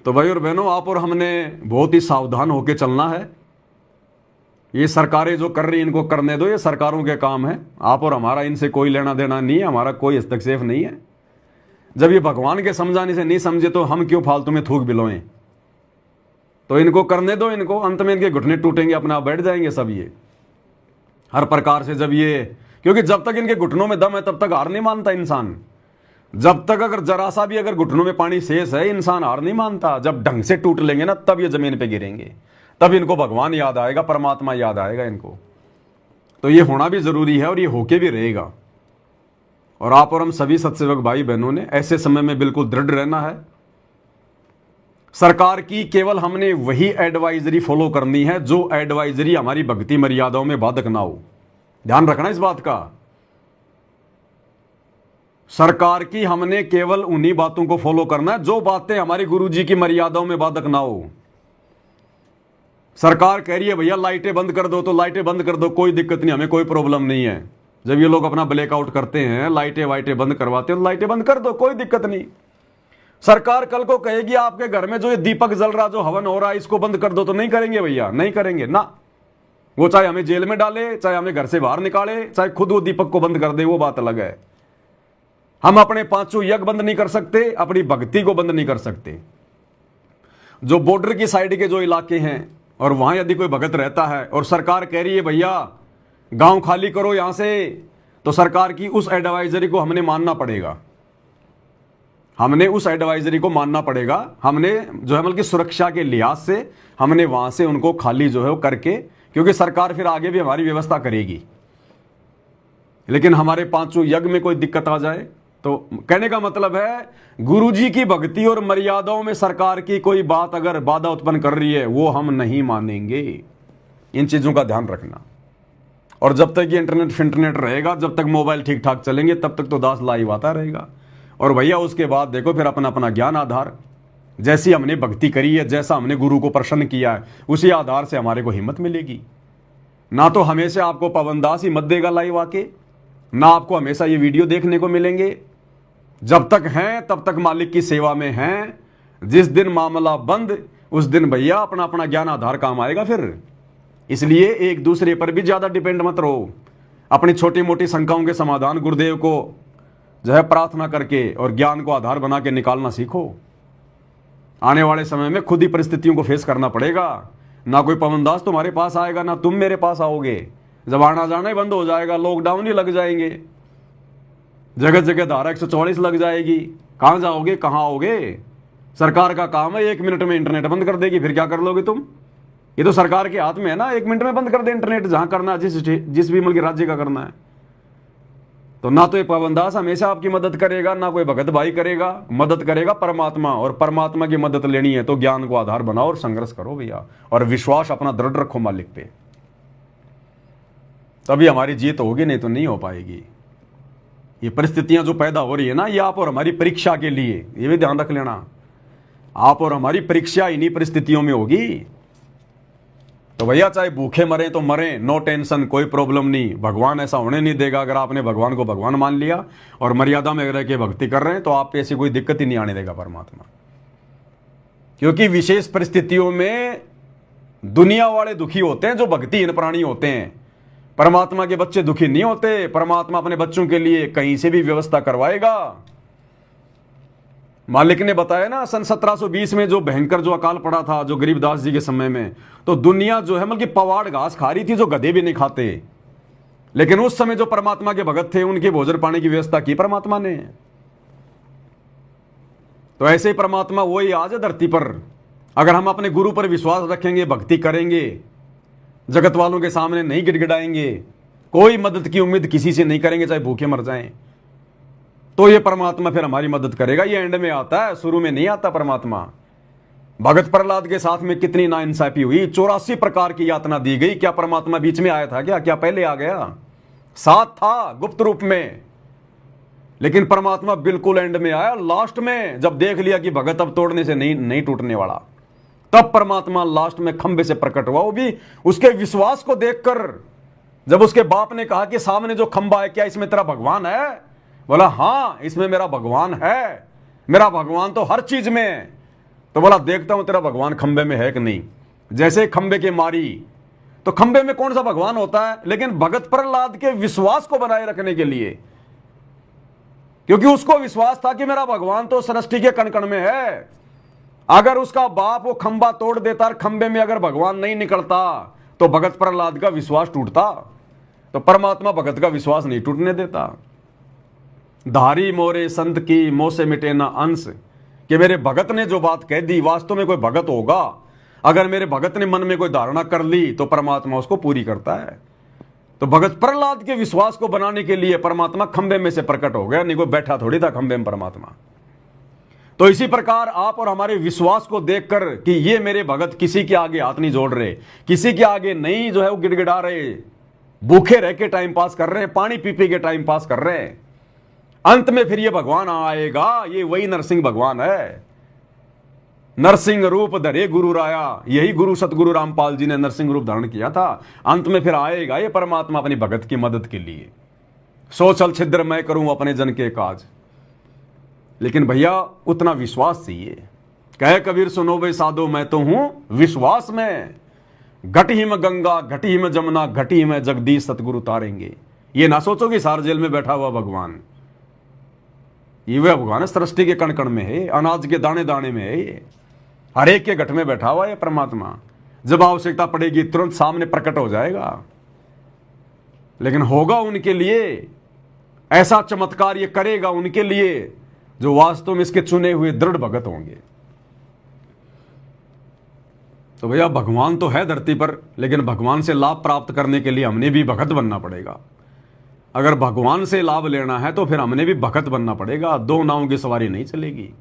तो भाई और बहनों, आप और हमने बहुत ही सावधान होकर चलना है। ये सरकारें जो कर रही हैं इनको करने दो, ये सरकारों के काम है। आप और हमारा इनसे कोई लेना देना नहीं है, हमारा कोई हस्तक्षेप नहीं है। जब ये भगवान के समझाने से नहीं समझे तो हम क्यों फालतू में थूक बिलोएं। तो इनको करने दो, इनको अंत में इनके घुटने टूटेंगे, अपने आप बैठ जाएंगे सब ये हर प्रकार से। जब ये, क्योंकि जब तक इनके घुटनों में दम है तब तक हार नहीं मानता इंसान। जब तक अगर जरा सा भी अगर घुटनों में पानी शेष है, इंसान हार नहीं मानता। जब ढंग से टूट लेंगे ना, तब ये जमीन पे गिरेंगे, तब इनको भगवान याद आएगा, परमात्मा याद आएगा इनको। तो ये होना भी जरूरी है और ये होके भी रहेगा। और आप और हम सभी सत्सेवक भाई बहनों ने ऐसे समय में बिल्कुल दृढ़ रहना है। सरकार की केवल हमने वही एडवाइजरी फॉलो करनी है जो एडवाइजरी हमारी भक्ति मर्यादाओं में बाधक ना हो। ध्यान रखना इस बात का। सरकार की हमने केवल उन्हीं बातों को फॉलो करना है जो बातें हमारी गुरुजी की मर्यादाओं में बाधक ना हो। सरकार कह रही है भैया लाइटें बंद कर दो, तो लाइटें बंद कर दो, कोई दिक्कत नहीं, हमें कोई प्रॉब्लम नहीं है। जब ये लोग अपना ब्लैकआउट करते हैं, लाइटें वाइटें बंद करवाते हैं, लाइटें बंद कर दो, कोई दिक्कत नहीं। सरकार कल को कहेगी आपके घर में जो ये दीपक जल रहा, जो हवन हो रहा है, इसको बंद कर दो, तो नहीं करेंगे भैया, नहीं करेंगे ना। वो चाहे हमें जेल में डाले, चाहे हमें घर से बाहर निकाले, चाहे खुद वो दीपक को बंद कर दे, वो बात अलग है। हम अपने पांचों यज्ञ बंद नहीं कर सकते, अपनी भक्ति को बंद नहीं कर सकते। जो बॉर्डर की साइड के जो इलाके हैं और वहां यदि कोई भगत रहता है और सरकार कह रही है भैया गांव खाली करो यहां से, तो सरकार की उस एडवाइजरी को हमने मानना पड़ेगा। हमने उस एडवाइजरी को मानना पड़ेगा। हमने जो है बल्कि सुरक्षा के लिहाज से हमने वहां से उनको खाली जो है वो करके, क्योंकि सरकार फिर आगे भी हमारी व्यवस्था करेगी। लेकिन हमारे पांचों यज्ञ में कोई दिक्कत आ जाए, तो कहने का मतलब है गुरुजी की भक्ति और मर्यादाओं में सरकार की कोई बात अगर बाधा उत्पन्न कर रही है, वो हम नहीं मानेंगे। इन चीजों का ध्यान रखना। और जब तक ये इंटरनेट रहेगा, जब तक मोबाइल ठीक ठाक चलेंगे, तब तक तो दास लाइव आता रहेगा। और भैया उसके बाद देखो फिर अपना अपना ज्ञान आधार, जैसी हमने भक्ति करी है, जैसा हमने गुरु को प्रसन्न किया है, उसी आधार से हमारे को हिम्मत मिलेगी। ना तो हमेशा आपको पवनदास ही मत देगा लाइव आके, ना आपको हमेशा ये वीडियो देखने को मिलेंगे। जब तक हैं तब तक मालिक की सेवा में हैं। जिस दिन मामला बंद, उस दिन भैया अपना अपना ज्ञान आधार काम आएगा फिर। इसलिए एक दूसरे पर भी ज्यादा डिपेंड मत रहो। अपनी छोटी मोटी शंकाओं के समाधान गुरुदेव को जो है प्रार्थना करके और ज्ञान को आधार बना के निकालना सीखो। आने वाले समय में खुद ही परिस्थितियों को फेस करना पड़ेगा। ना कोई पवनदास तुम्हारे पास आएगा, ना तुम मेरे पास आओगे। जब आना जाना ही बंद हो जाएगा, लॉकडाउन ही लग जाएंगे, जगह जगह धारा 144 लग जाएगी, कहां जाओगे, कहां आओगे। सरकार का काम है 1 मिनट में इंटरनेट बंद कर देगी, फिर क्या कर लोगे तुम। ये तो सरकार के हाथ में है ना, 1 मिनट में बंद कर दे इंटरनेट, जहां करना है, जिस भी मुल्क राज्य का करना है। तो ना तो ये पवनदास हमेशा आपकी मदद करेगा, ना कोई भगत भाई करेगा। मदद करेगा परमात्मा, और परमात्मा की मदद लेनी है तो ज्ञान को आधार बनाओ और संघर्ष करो भैया, और विश्वास अपना दृढ़ रखो मालिक पे, तभी हमारी जीत होगी, नहीं तो नहीं हो पाएगी। ये परिस्थितियां जो पैदा हो रही है ना, ये आप और हमारी परीक्षा के लिए, ये भी ध्यान रख लेना। आप और हमारी परीक्षा इन्हीं परिस्थितियों में होगी। तो भैया चाहे भूखे मरें तो मरें, नो टेंशन, कोई प्रॉब्लम नहीं। भगवान ऐसा होने नहीं देगा। अगर आपने भगवान को भगवान मान लिया और मर्यादा में रह के भक्ति कर रहे हैं, तो आप पे ऐसी कोई दिक्कत ही नहीं आने देगा परमात्मा। क्योंकि विशेष परिस्थितियों में दुनिया वाले दुखी होते हैं जो भक्तिहीन प्राणी होते हैं। परमात्मा के बच्चे दुखी नहीं होते। परमात्मा अपने बच्चों के लिए कहीं से भी व्यवस्था करवाएगा। मालिक ने बताया ना, सन 1720 में जो भयंकर जो अकाल पड़ा था, जो गरीबदास जी के समय में, तो दुनिया जो है मतलब पवाड़ घास खा रही थी, जो गधे भी नहीं खाते। लेकिन उस समय जो परमात्मा के भगत थे, उनके भोजन पानी की व्यवस्था की परमात्मा ने। तो ऐसे ही परमात्मा वही आज है धरती पर। अगर हम अपने गुरु पर विश्वास रखेंगे, भक्ति करेंगे, जगत वालों के सामने नहीं गिड़गिड़ाएंगे, कोई मदद की उम्मीद किसी से नहीं करेंगे, चाहे भूखे मर जाएं, तो ये परमात्मा फिर हमारी मदद करेगा। ये एंड में आता है, शुरू में नहीं आता परमात्मा। भगत प्रहलाद के साथ में कितनी नाइंसाफी हुई, 84 प्रकार की यातना दी गई। क्या परमात्मा बीच में आया था? क्या पहले आ गया? साथ था गुप्त रूप में, लेकिन परमात्मा बिल्कुल एंड में आया, लास्ट में। जब देख लिया कि भगत अब तोड़ने से नहीं टूटने वाला, तब परमात्मा लास्ट में खंबे से प्रकट हुआ। वो भी उसके विश्वास को देखकर। जब उसके बाप ने कहा कि सामने जो खंबा है, क्या इसमें तेरा भगवान है? बोला हाँ, इसमें मेरा भगवान है। मेरा भगवान तो हर चीज में है। तो बोला देखता हूं तेरा भगवान खंबे में है कि नहीं। जैसे खंबे के मारी, तो खंबे में कौन सा भगवान होता है, लेकिन भगत प्रहलाद के विश्वास को बनाए रखने के लिए, क्योंकि उसको विश्वास था कि मेरा भगवान तो सृष्टि के कण कण में है। अगर उसका बाप वो खंबा तोड़ देता और खंबे में अगर भगवान नहीं निकलता तो भगत प्रहलाद का विश्वास टूटता। तो परमात्मा भगत का विश्वास नहीं टूटने देता। धारी मोरे संत की मोह से मिटे ना अंश, कि मेरे भगत ने जो बात कह दी, वास्तव में कोई भगत होगा, अगर मेरे भगत ने मन में कोई धारणा कर ली तो परमात्मा उसको पूरी करता है। तो भगत प्रहलाद के विश्वास को बनाने के लिए परमात्मा खंबे में से प्रकट हो गया, नहीं कोई बैठा थोड़ी था खंबे में परमात्मा। तो इसी प्रकार आप और हमारे विश्वास को देखकर कि ये मेरे भगत किसी के आगे हाथ नहीं जोड़ रहे, किसी के आगे नहीं जो है वो गिड़गिड़ा रहे, भूखे रह के टाइम पास कर रहे हैं, पानी पी पी के टाइम पास कर रहे हैं, अंत में फिर ये भगवान आएगा, ये वही नरसिंह भगवान है। नरसिंह रूप धरे गुरु राया, यही गुरु सतगुरु रामपाल जी ने नरसिंह रूप धारण किया था। अंत में फिर आएगा ये परमात्मा अपनी भगत की मदद के लिए। सो चल छिद्र मैं करूं अपने जन के काज, लेकिन भैया उतना विश्वास चाहिए। कहे कबीर सुनो बे साधो मैं तो हूं विश्वास में, घटी में गंगा घटी में जमुना घटी में जगदीश सतगुरु तारेंगे। ये ना सोचो कि सार जेल में बैठा हुआ भगवान, ये वह भगवान है, सृष्टि के कण कण में है, अनाज के दाने दाने में है, ये हर एक के घट में बैठा हुआ है परमात्मा। जब आवश्यकता पड़ेगी तुरंत सामने प्रकट हो जाएगा। लेकिन होगा उनके लिए ऐसा चमत्कार, ये करेगा उनके लिए जो वास्तव में इसके चुने हुए दृढ़ भगत होंगे। तो भैया भगवान तो है धरती पर, लेकिन भगवान से लाभ प्राप्त करने के लिए हमने भी भगत बनना पड़ेगा। अगर भगवान से लाभ लेना है तो फिर हमने भी भगत बनना पड़ेगा। दो नावों की सवारी नहीं चलेगी।